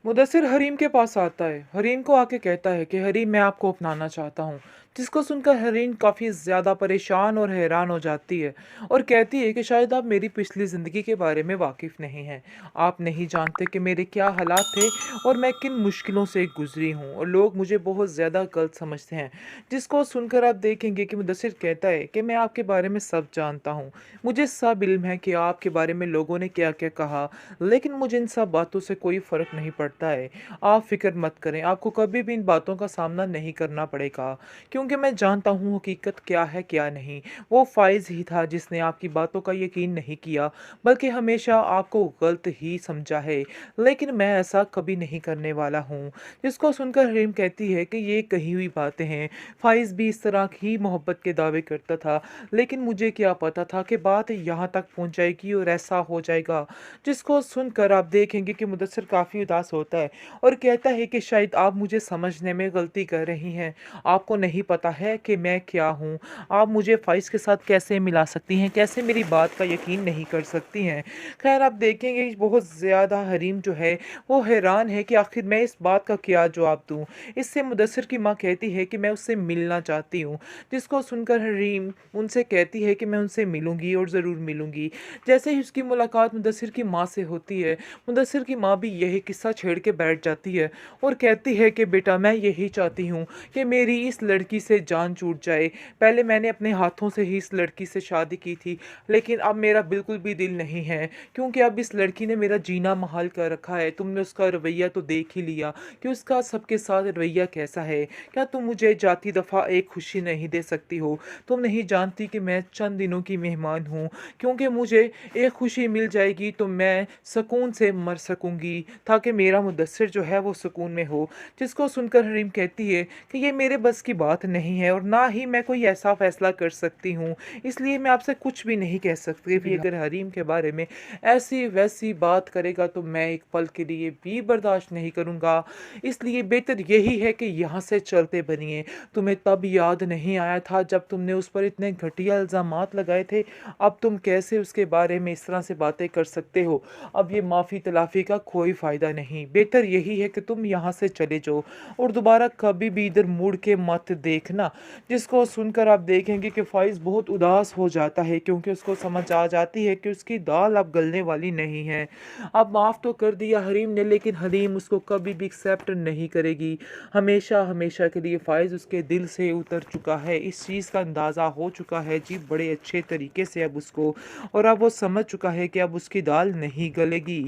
मुदस्सिर हरीम के पास आता है। हरीम को आके कहता है कि हरीम, मैं आपको अपनाना चाहता हूँ। जिसको सुनकर हरीम काफ़ी ज़्यादा परेशान और हैरान हो जाती है और कहती है कि शायद आप मेरी पिछली ज़िंदगी के बारे में वाकिफ़ नहीं हैं। आप नहीं जानते कि मेरे क्या हालात थे और मैं किन मुश्किलों से गुज़री हूँ और लोग मुझे बहुत ज़्यादा गलत समझते हैं। जिसको सुनकर आप देखेंगे कि मुदस्सिर कहता है कि मैं आपके बारे में सब जानता हूँ। मुझे सब इल्म है कि आपके बारे में लोगों ने क्या-क्या कहा, लेकिन मुझे इन सब बातों से कोई फ़र्क नहीं पड़ता है। आप फ़िक्र मत करें, आपको कभी भी इन बातों का सामना नहीं करना पड़ेगा, क्योंकि मैं जानता हूँ हकीकत क्या है, क्या नहीं। वो फ़ाइज़ ही था जिसने आपकी बातों का यकीन नहीं किया, बल्कि हमेशा आपको गलत ही समझा है, लेकिन मैं ऐसा कभी नहीं करने वाला हूँ। जिसको सुनकर हरीम कहती है कि ये कही हुई बातें हैं, फ़ाइज़ भी इस तरह की मोहब्बत के दावे करता था, लेकिन मुझे क्या पता था कि बात यहाँ तक पहुँच जाएगी और ऐसा हो जाएगा। जिसको सुनकर आप देखेंगे कि मुदस्सिर काफ़ी उदास होता है और कहता है कि शायद आप मुझे समझने में गलती कर रही हैं। आपको नहीं पता है कि मैं क्या हूँ। आप मुझे फ़ाइज़ के साथ कैसे मिला सकती हैं? कैसे मेरी बात का यकीन नहीं कर सकती हैं? ख़ैर, आप देखेंगे कि बहुत ज़्यादा हरीम जो है वो हैरान है कि आखिर मैं इस बात का क्या जवाब दूँ? इससे मुदस्सिर की माँ कहती है कि मैं उससे मिलना चाहती हूँ। जिसको सुनकर हरीम उनसे कहती है कि मैं उनसे मिलूँगी और ज़रूर मिलूँगी। जैसे ही उसकी मुलाकात मुदस्सिर की माँ से होती है, मुदस्सिर की माँ भी यही किस्सा छेड़ के बैठ जाती है और कहती है कि बेटा, मैं यही चाहती हूँ कि मेरी इस लड़की से जान छूट जाए। पहले मैंने अपने हाथों से ही इस लड़की से शादी की थी, लेकिन अब मेरा बिल्कुल भी दिल नहीं है, क्योंकि अब इस लड़की ने मेरा जीना मुहाल कर रखा है। तुमने उसका रवैया तो देख ही लिया कि उसका सबके साथ रवैया कैसा है। क्या तुम मुझे जाती दफ़ा एक खुशी नहीं दे सकती हो? तुम नहीं जानती कि मैं चंद दिनों की मेहमान हूँ, क्योंकि मुझे एक खुशी मिल जाएगी तो मैं सुकून से मर सकूँगी, ताकि मेरा मुदस्सिर जो है वो सुकून में हो। जिसको सुनकर हरीम कहती है कि ये मेरे बस की बात नहीं है और ना ही मैं कोई ऐसा फ़ैसला कर सकती हूँ, इसलिए मैं आपसे कुछ भी नहीं कह सकती। भी अगर हरीम के बारे में ऐसी-वैसी बात करेगा तो मैं एक पल के लिए भी बर्दाश्त नहीं करूँगा। इसलिए बेहतर यही है कि यहाँ से चलते बनिए। तुम्हें तब याद नहीं आया था जब तुमने उस पर इतने घटिया इल्ज़ामात लगाए थे, अब तुम कैसे उसके बारे में इस तरह से बातें कर सकते हो? अब ये माफ़ी-तलाफ़ी का कोई फ़ायदा नहीं। बेहतर यही है कि तुम यहाँ से चले जाओ और दोबारा कभी भी इधर मुड़ के मत देखना। जिसको सुनकर आप देखेंगे कि फ़ाइज़ बहुत उदास हो जाता है, क्योंकि उसको समझ आ जाती है कि उसकी दाल अब गलने वाली नहीं है। अब माफ़ तो कर दिया हरीम ने, लेकिन हरीम उसको कभी भी एक्सेप्ट नहीं करेगी। हमेशा-हमेशा के लिए फ़ाइज़ उसके दिल से उतर चुका है। इस चीज़ का अंदाज़ा हो चुका है जी बड़े अच्छे तरीके से अब उसको, और अब वो समझ चुका है कि अब उसकी दाल नहीं गलेगी।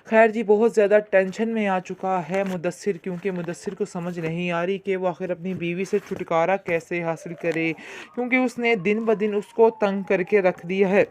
ख़ैर जी, बहुत ज़्यादा टेंशन में आ चुका है मुदस्सिर, क्योंकि मुदस्सिर को समझ नहीं आ रही कि वो आखिर अपनी बीवी से छुटकारा कैसे हासिल करे, क्योंकि उसने दिन ब दिन उसको तंग करके रख दिया है।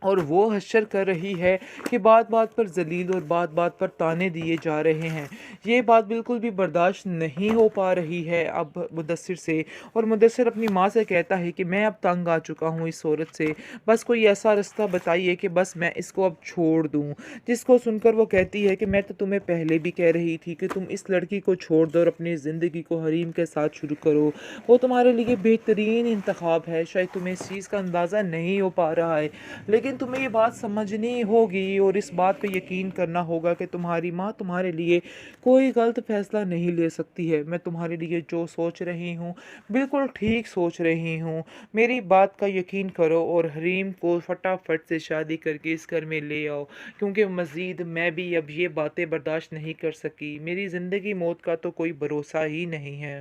और वो हश्र कर रही है कि बात-बात पर ज़लील और बात-बात पर ताने दिए जा रहे हैं। ये बात बिल्कुल भी बर्दाश्त नहीं हो पा रही है अब मुदस्सिर से, और मुदस्सिर अपनी माँ से कहता है कि मैं अब तंग आ चुका हूँ इस औरत से। बस कोई ऐसा रास्ता बताइए कि बस मैं इसको अब छोड़ दूँ। जिसको सुनकर वो कहती है कि मैं तो तुम्हें पहले भी कह रही थी कि तुम इस लड़की को छोड़ दो और अपनी ज़िंदगी को हरीम के साथ शुरू करो। वो तुम्हारे लिए बेहतरीन इंतख़ाब है। शायद तुम्हें इस चीज़ का अंदाज़ा नहीं हो पा रहा है, लेकिन तुम्हें ये बात समझनी होगी और इस बात पे यकीन करना होगा कि तुम्हारी माँ तुम्हारे लिए कोई गलत फ़ैसला नहीं ले सकती है। मैं तुम्हारे लिए जो सोच रही हूँ, बिल्कुल ठीक सोच रही हूँ। मेरी बात का यकीन करो और हरीम को फटाफट से शादी करके इस घर में ले आओ, क्योंकि मज़ीद मैं भी अब ये बातें बर्दाश्त नहीं कर सकी। मेरी ज़िंदगी मौत का तो कोई भरोसा ही नहीं है।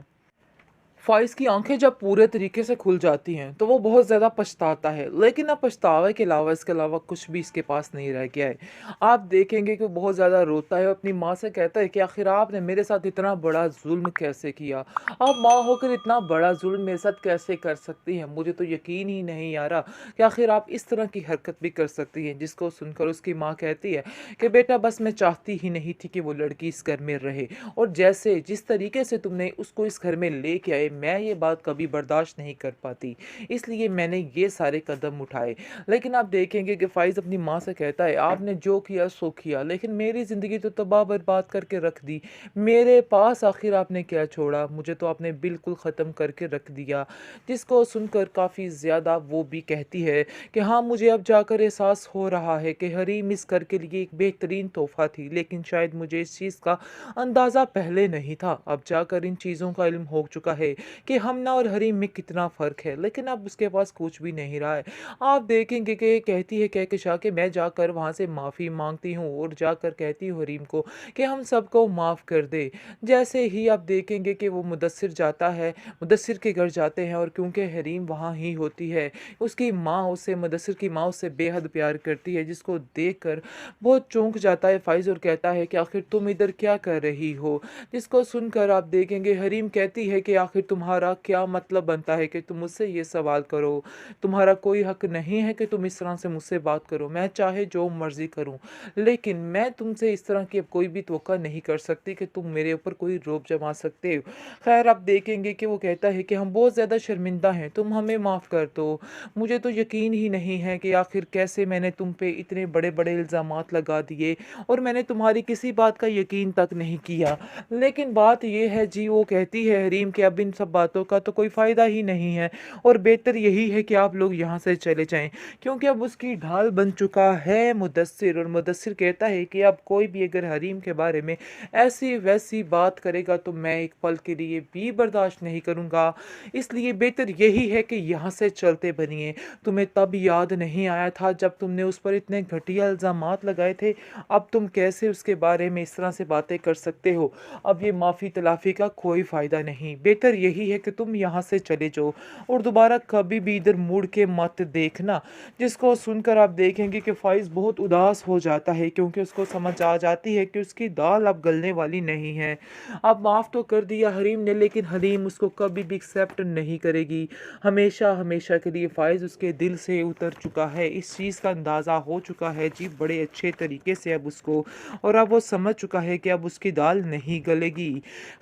फ़ाइज़ की आँखें जब पूरे तरीके से खुल जाती हैं, तो वो बहुत ज़्यादा पछताता है, लेकिन अब पछतावे के अलावा इसके अलावा कुछ भी इसके पास नहीं रह गया है। आप देखेंगे कि वो बहुत ज़्यादा रोता है और अपनी माँ से कहता है कि आखिर आपने मेरे साथ इतना बड़ा ज़ुल्म कैसे किया? आप माँ होकर इतना बड़ा ज़ुल्म मेरे साथ कैसे कर सकती हैं? मुझे तो यकीन ही नहीं आ रहा कि आखिर आप इस तरह की हरकत भी कर सकती हैं। जिसको सुनकर उसकी माँ कहती है कि बेटा, बस मैं चाहती ही नहीं थी कि वो लड़की इस घर में रहे, और जैसे जिस तरीके से तुमने उसको इस घर में लेके आए, मैं ये बात कभी बर्दाश्त नहीं कर पाती, इसलिए मैंने ये सारे कदम उठाए। लेकिन आप देखेंगे कि फ़ाइज़ अपनी माँ से कहता है, आपने जो किया सो किया, लेकिन मेरी ज़िंदगी तो तबाह बर्बाद करके रख दी। मेरे पास आखिर आपने क्या छोड़ा? मुझे तो आपने बिल्कुल ख़त्म करके रख दिया। जिसको सुनकर काफ़ी ज़्यादा वो भी कहती है कि हाँ, मुझे अब जाकर एहसास हो रहा है कि हरीम इस घर के लिए एक बेहतरीन तोहफ़ा थी, लेकिन शायद मुझे इस चीज़ का अंदाज़ा पहले नहीं था। अब जाकर इन चीज़ों का इल्म हो चुका है कि हमना और हरीम में कितना फ़र्क है, लेकिन अब उसके पास कुछ भी नहीं रहा है। आप देखेंगे कि कहती है कहकशा कि मैं जाकर वहाँ से माफ़ी माँगती हूँ और जाकर कहती हूँ हरीम को कि हम सबको माफ़ कर दे। जैसे ही आप देखेंगे कि वो मुदस्सिर जाता है, मुदस्सिर के घर जाते हैं और क्योंकि हरीम वहाँ ही होती है, उसकी माँ उससे मुदस्सिर की माँ उससे बेहद प्यार करती है, जिसको देखकर बहुत चौंक जाता है फ़ाइज़ और कहता है कि आखिर तुम इधर क्या कर रही हो? जिसको सुनकर आप देखेंगे हरीम कहती है कि आखिर तुम्हारा क्या मतलब बनता है कि तुम मुझसे ये सवाल करो? तुम्हारा कोई हक नहीं है कि तुम इस तरह से मुझसे बात करो। मैं चाहे जो मर्ज़ी करूँ, लेकिन मैं तुमसे इस तरह की अब कोई भी तवक्को नहीं कर सकती कि तुम मेरे ऊपर कोई रौब जमा सकते हो। ख़ैर आप देखेंगे कि वो कहता है कि हम बहुत ज़्यादा शर्मिंदा हैं, तुम हमें माफ़ कर दो। मुझे तो यकीन ही नहीं है कि आखिर कैसे मैंने तुम पे इतने बड़े-बड़े इल्ज़ामात लगा दिए और मैंने तुम्हारी किसी बात का यकीन तक नहीं किया। लेकिन बात ये है जी, वो कहती है हरीम कि अब इन सब बातों का तो कोई फ़ायदा ही नहीं है और बेहतर यही है कि आप लोग यहाँ से चले जाएँ, क्योंकि अब उसकी ढाल बन चुका है मुदस्सिर। और मुदस्सिर कहता है कि अब कोई भी अगर हरीम के बारे में ऐसी-वैसी बात करेगा तो मैं एक पल के लिए भी बर्दाश्त नहीं करूँगा। इसलिए बेहतर यही है कि यहाँ से चलते बनिए। तुम्हें तब याद नहीं आया था जब तुमने उस पर इतने घटिया इल्ज़ामात लगाए थे, अब तुम कैसे उसके बारे में इस तरह से बातें कर सकते हो? अब ये माफ़ी-तलाफ़ी का कोई फ़ायदा नहीं। बेहतर यही है कि तुम यहाँ से चले जाओ और दोबारा कभी भी इधर मुड़ के मत देखना। जिसको सुनकर आप देखेंगे कि फ़ाइज़ बहुत उदास हो जाता है, क्योंकि उसको समझ आ जाती है कि उसकी दाल अब गलने वाली नहीं है। अब माफ़ तो कर दिया हरीम ने, लेकिन हरीम उसको कभी भी एक्सेप्ट नहीं करेगी। हमेशा के लिए फ़ाइज़ उसके दिल से उतर चुका है। इस चीज़ का अंदाज़ा हो चुका है जी बड़े अच्छे तरीके से अब उसको, और अब वो समझ चुका है कि अब उसकी दाल नहीं गलेगी।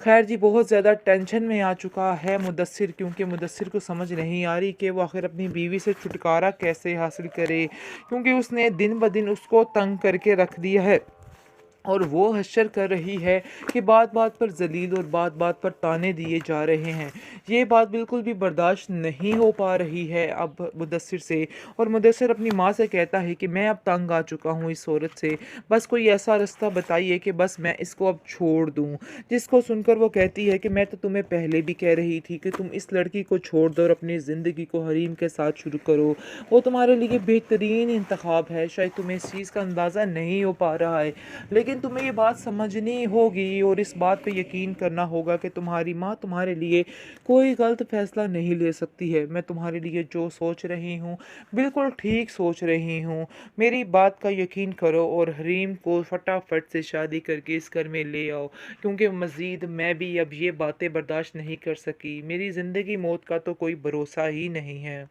ख़ैर जी, बहुत ज़्यादा टेंशन में आ चुका है मुदस्सिर, क्योंकि मुदस्सिर को समझ नहीं आ रही कि वो आखिर अपनी बीवी से छुटकारा कैसे हासिल करे, क्योंकि उसने दिन ब दिन उसको तंग करके रख दिया है। और वो हश्र कर रही है कि बात-बात पर ज़लील और बात-बात पर ताने दिए जा रहे हैं। ये बात बिल्कुल भी बर्दाश्त नहीं हो पा रही है अब मुदस्सिर से, और मुदस्सिर अपनी माँ से कहता है कि मैं अब तंग आ चुका हूँ इस औरत से, बस कोई ऐसा रास्ता बताइए कि बस मैं इसको अब छोड़ दूँ। जिसको सुनकर वो कहती है कि मैं तो तुम्हें पहले भी कह रही थी कि तुम इस लड़की को छोड़ दो और अपनी ज़िंदगी को हरीम के साथ शुरू करो। वो तुम्हारे लिए बेहतरीन इंतख़ाब है, शायद तुम्हें इस चीज़ का अंदाज़ा नहीं हो पा रहा है। लेकिन तुम्हें ये बात समझनी होगी और इस बात पे यकीन करना होगा कि तुम्हारी माँ तुम्हारे लिए कोई गलत फ़ैसला नहीं ले सकती है। मैं तुम्हारे लिए जो सोच रही हूँ, बिल्कुल ठीक सोच रही हूँ। मेरी बात का यकीन करो और हरीम को फटाफट से शादी करके इस घर में ले आओ, क्योंकि मज़ीद मैं भी अब ये बातें बर्दाश्त नहीं कर सकी। मेरी ज़िंदगी मौत का तो कोई भरोसा ही नहीं है।